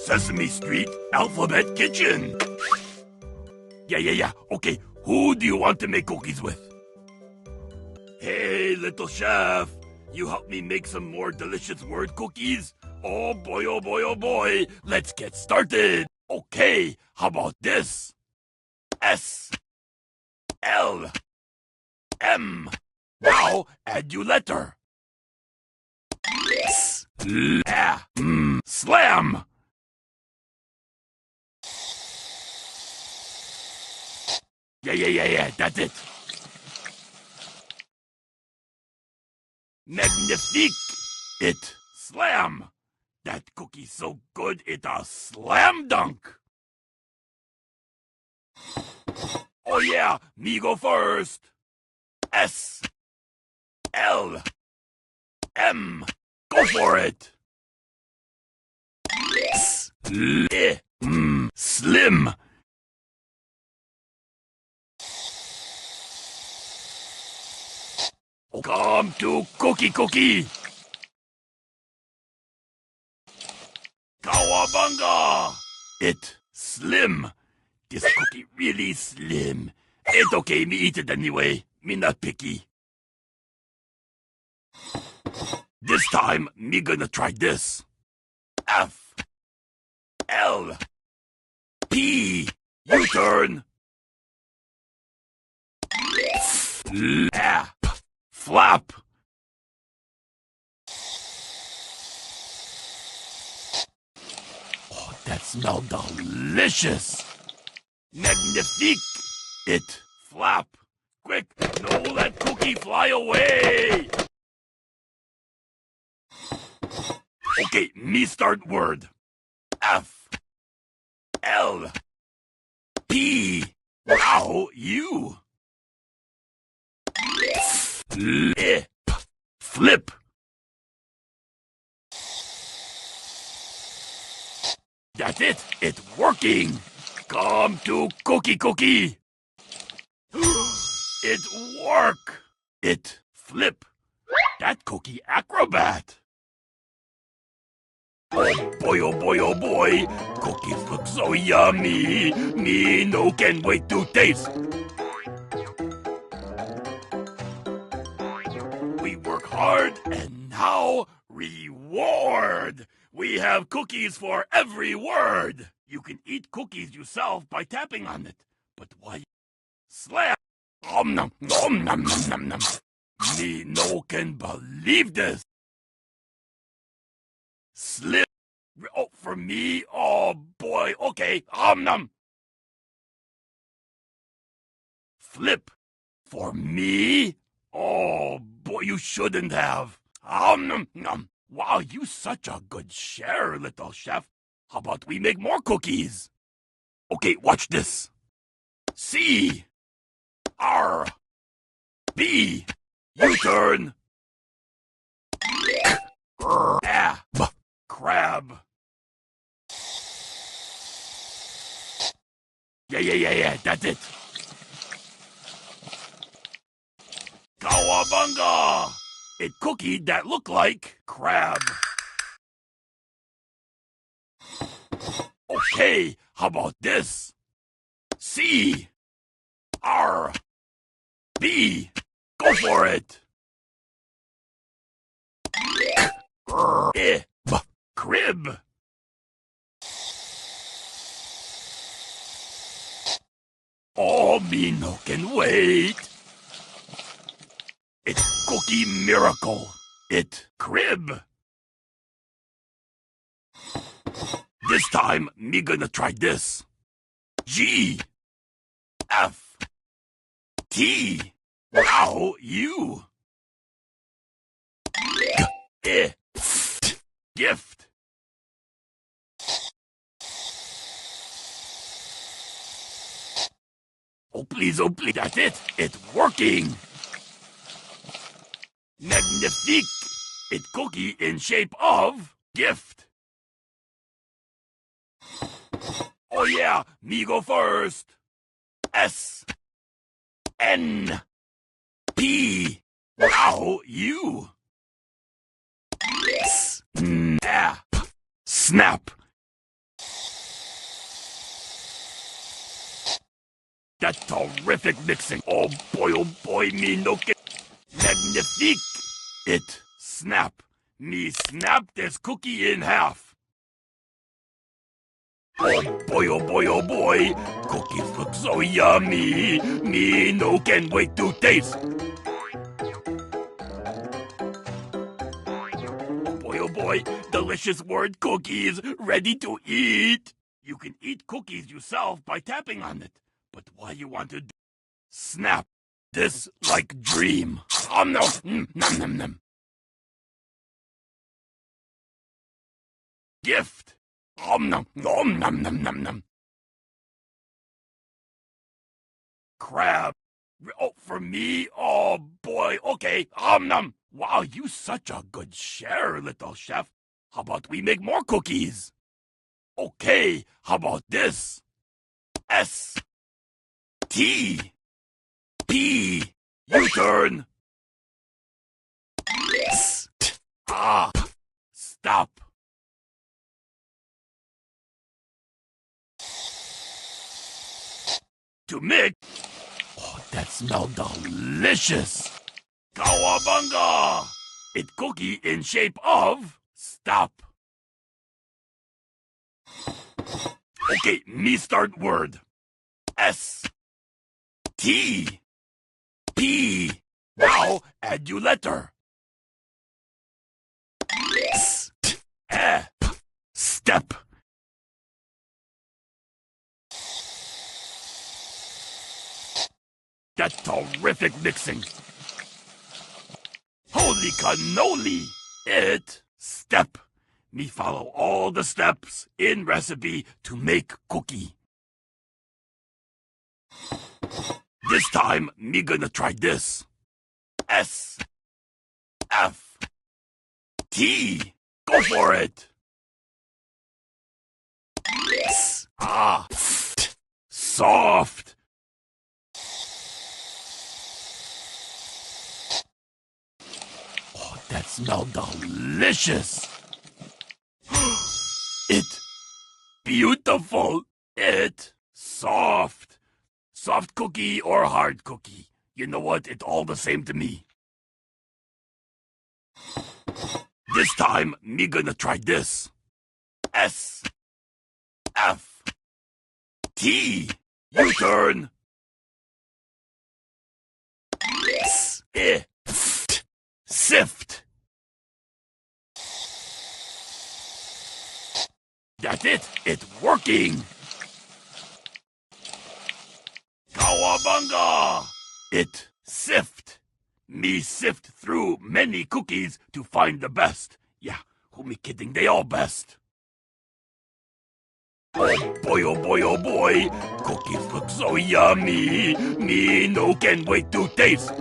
Sesame Street Alphabet Kitchen. Yeah. Okay, who do you want to make cookies with? Hey, little chef. You help me make some more delicious word cookies? Oh boy, oh boy, oh boy. Let's get started. Okay, how about this? S, L, M. Now add your letter. Slam. Yeah, that's it. Magnifique. It. Slam. That cookie's so good, it a slam dunk. Oh yeah, me go first. S, L, M. Go for it. Slim. Come to cookie. Kawabunga. It slim. This cookie really slim. It's okay, me eat it anyway. Me not picky. This time, me gonna try this. F, L, P. U-turn. Flap. Oh, that smells delicious. Magnifique. It. Flap. Quick, no let cookie fly away. Okay, me start word. F, L, P. Wow, you. Flip. That's it. It's working. Come to cookie. It work. It flip. That cookie acrobat. Oh boy. Cookies look so yummy. Me no can wait to taste. We work hard and now reward. We have cookies for every word. You can eat cookies yourself by tapping on it. But why? Slam. Nom. Me no can believe this. Slip. Oh, for me? Oh boy. Okay. Nom. Flip. For me? Oh boy, you shouldn't have. Nom. Wow, you such a good sharer, little chef. How about we make more cookies? Okay, watch this. C, R, B, U-turn. Crab. Yeah, that's it. Kawabunga! It cookie that look like crab. Okay, how about this? C, R, B. Go for it. Crib. Oh, me no can wait. It's cookie miracle. It crib. This time, me gonna try this. G, F, T. Wow, you. Gift. Oh please, that's it. It's working. Magnifique. It cookie in shape of gift. Oh yeah, me go first. S, N, P. Wow, you. Snap. That terrific mixing. Oh boy, me no que... Magnifique. It. Snap. Me snap this cookie in half. Oh boy. Cookies look so yummy. Me no can wait to taste. Oh boy, delicious word cookies ready to eat. You can eat cookies yourself by tapping on it. But why you want to do... Snap. This like dream. No. Nom. Gift. Nom. Crab. Oh, for me? Oh boy. Okay. Nom. Wow, you such a good sharer, little chef. How about we make more cookies? Okay. How about this? S T P. U-turn. Stop. To mix. Oh, that smells delicious. Kawabunga. It cookie in shape of... Stop. Okay, me start word. S T P. Now add you letter. Step. That terrific mixing. Holy cannoli. It. Step. Me follow all the steps in recipe to make cookie. This time, me gonna try this. S F T. Go for it. Soft. Oh, that smells delicious. It. Beautiful. It. Soft. Soft cookie or hard cookie. You know what? It's all the same to me. This time, me gonna try this. S F T. U-turn. Sift. That's it. It's working. Kawabunga. It sift. Me sift through many cookies to find the best. Yeah, who me kidding? They all best. Oh boy. Cookies look so yummy. Me no can wait to taste.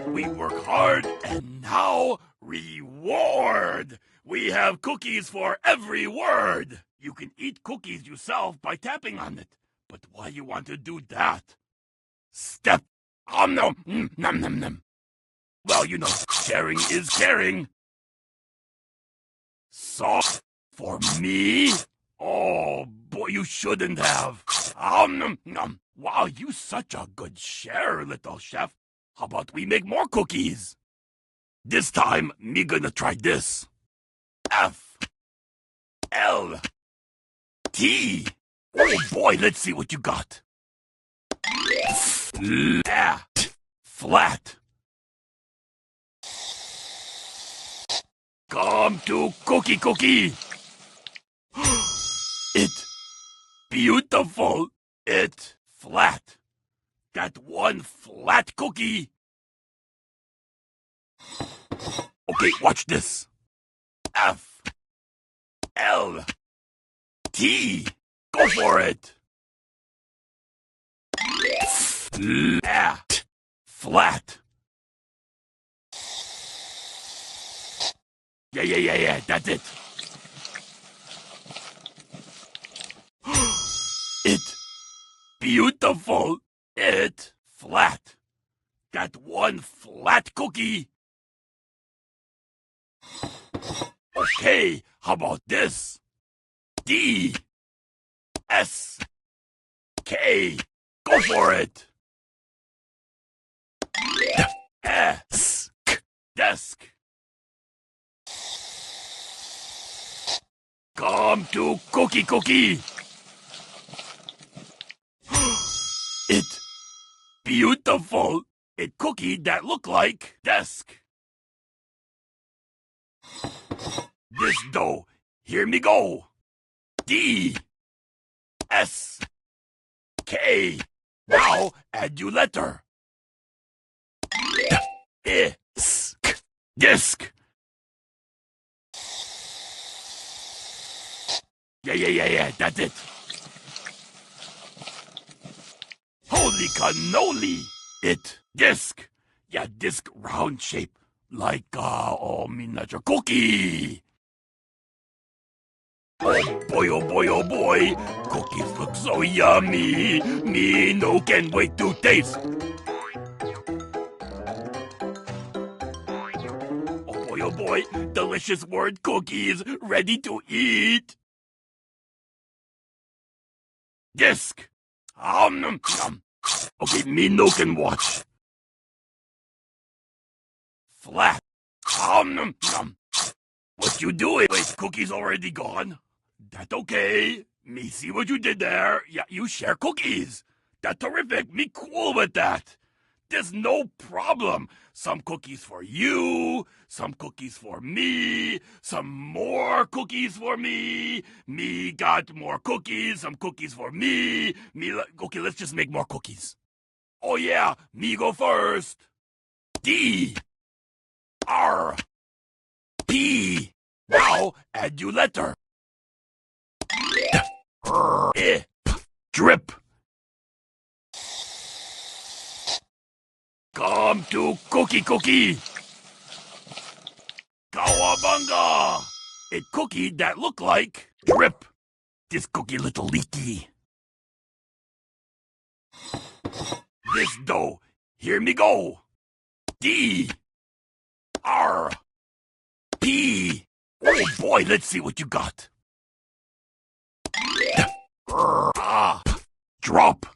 We work hard and now reward. We have cookies for every word. You can eat cookies yourself by tapping on it. But why you want to do that? Step. Nom. Well, you know, sharing is caring. Sauce for me? Oh boy, you shouldn't have. Nom. Wow, you such a good sharer, little chef. How about we make more cookies? This time, me gonna try this. F L T. Oh boy, let's see what you got. Flat. Come to cookie. It beautiful. It flat. That one flat cookie. Okay, watch this. F L T. Go for it. Flat. Yeah, that's it. It beautiful. It flat. That one flat cookie. Okay, how about this? D S K. Go for it. S desk. Come to cookie. It beautiful. It cookie that look like desk. This dough, hear me go. D S K. Now add you letter. Is disc. Yeah, that's it. Holy cannoli! It disc. Yeah, disc round shape. Like miniature cookie. Oh boy. Cookies look so yummy. Me no can wait to taste. Oh boy, delicious word cookies ready to eat. Disc. Nom. Okay, me no can watch. Flat. Nom. What you doing? Wait, cookie's already gone. That okay. Me see what you did there. Yeah, you share cookies. That terrific. Me cool with that. There's no problem. Some cookies for you, some cookies for me, some more cookies for me. Me got more cookies, some cookies for me. Okay, let's just make more cookies. Oh yeah, me go first. D R P. Now add you letter. Drip. Come to cookie. Kawabunga! It cookie that look like drip. This cookie little leaky. This dough, hear me go. D R P. Oh boy, let's see what you got. Drop.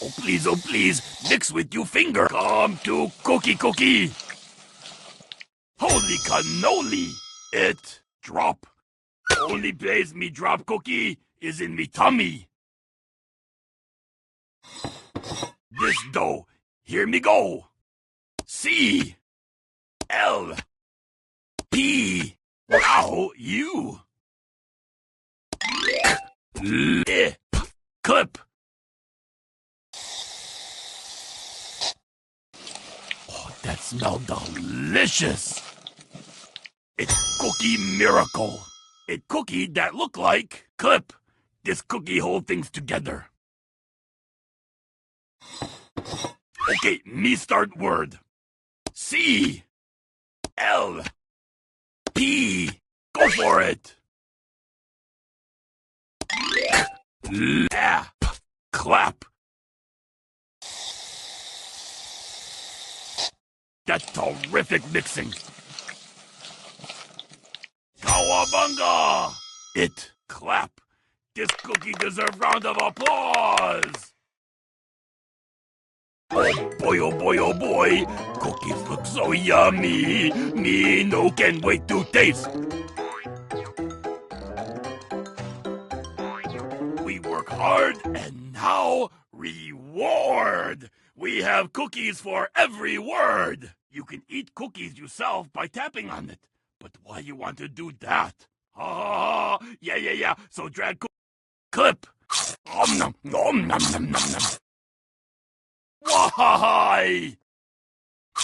Oh please, mix with you finger. Come to cookie. Holy cannoli! It drop. Only place me drop cookie is in me tummy. This dough, hear me go. C L P. Now you. Clip. Oh, that smells delicious. It's cookie miracle. It cookie that look like clip. This cookie hold things together. Okay, me start word. C L P. Go for it. Clap. That's terrific mixing. Kawabunga! It clap. This cookie deserves round of applause. Oh boy. Cookies look so yummy. Me no can wait to taste. We work hard and now reward. We have cookies for every word. You can eat cookies yourself by tapping on it. But why you want to do that? Yeah. So drag clip. Nom. Why?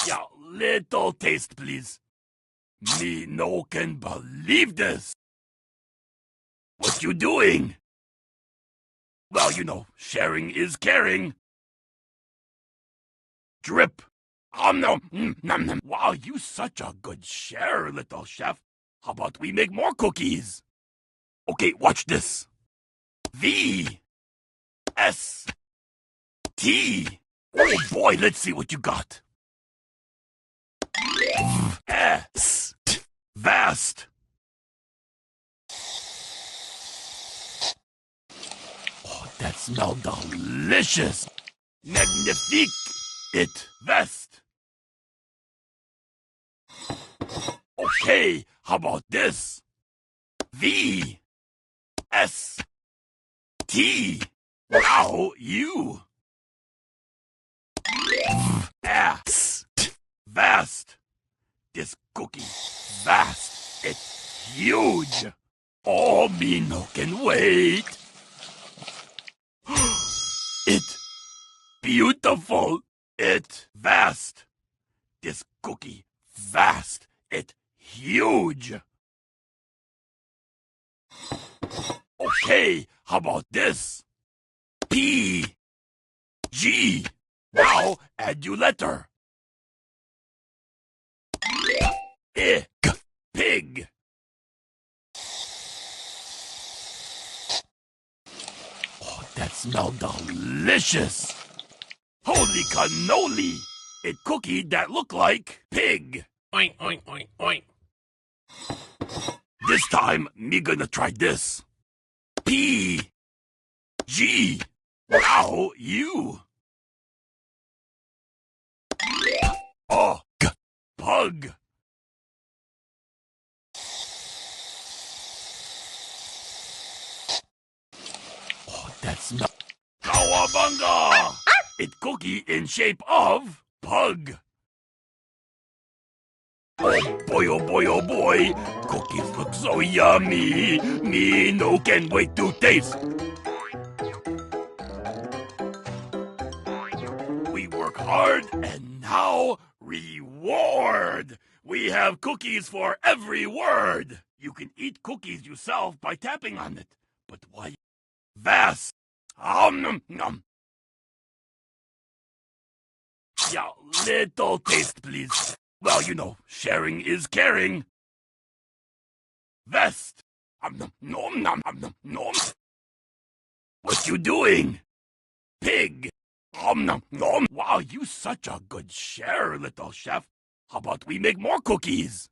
Yeah, little taste, please. Me no can believe this. What you doing? Well, sharing is caring. Drip. Nom. Wow, you such a good sharer, little chef. How about we make more cookies? Okay, watch this. V S T. Oh boy, let's see what you got. S vast. Oh, that smelled delicious. Magnifique. It vest. Okay, how about this? V S T. Wow, you. Vast. Vast. This cookie, vast. It's huge. Oh, me no can wait. It beautiful. It vast. This cookie, vast. It huge. Okay, how about this? P G. Now add your letter. I G. Pig. Oh, that smelled delicious. Holy cannoli! It cookie that look like pig. Oink, oink, oink, oink. This time, me gonna try this. P G. Wow, you. Oh, G. Pug. Oh, that smell. Cowabunga! It cookie in shape of pug. Oh boy, oh boy, oh boy. Cookies look so yummy. Me no can wait to taste. We work hard and now reward. We have cookies for every word. You can eat cookies yourself by tapping on it. But why? Vast. Nom nom. Yeah, little taste, please. Well, you know, sharing is caring. Vest. Nom nom nom nom nom. What you doing? Pig. Nom nom. Wow, you such a good sharer, little chef. How about we make more cookies?